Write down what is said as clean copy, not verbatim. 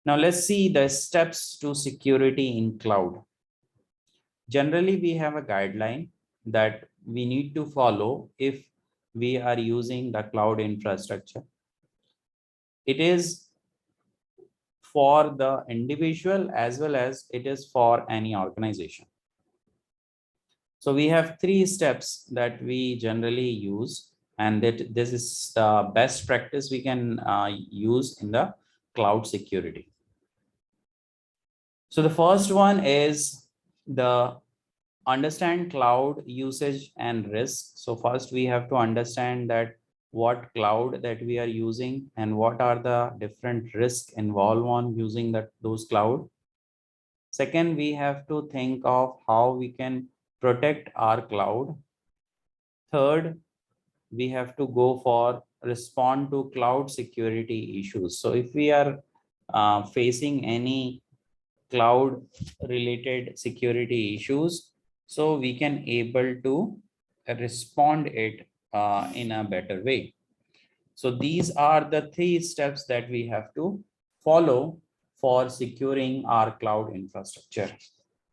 Now let's see the steps to security in cloud. Generally, we have a guideline that we need to follow if we are using the cloud infrastructure. It is for the individual as well as it is for any organization. So we have three steps that we generally use, and that this is the best practice we can use in the cloud security. So the first one is the understand cloud usage and risk. So first we have to understand that what cloud that we are using and what are the different risks involved on using those cloud. Second, we have to think of how we can protect our cloud. Third, we have to go for respond to cloud security issues. So if we are facing any cloud related security issues, so we can able to respond it in a better way. So these are the three steps that we have to follow for securing our cloud infrastructure.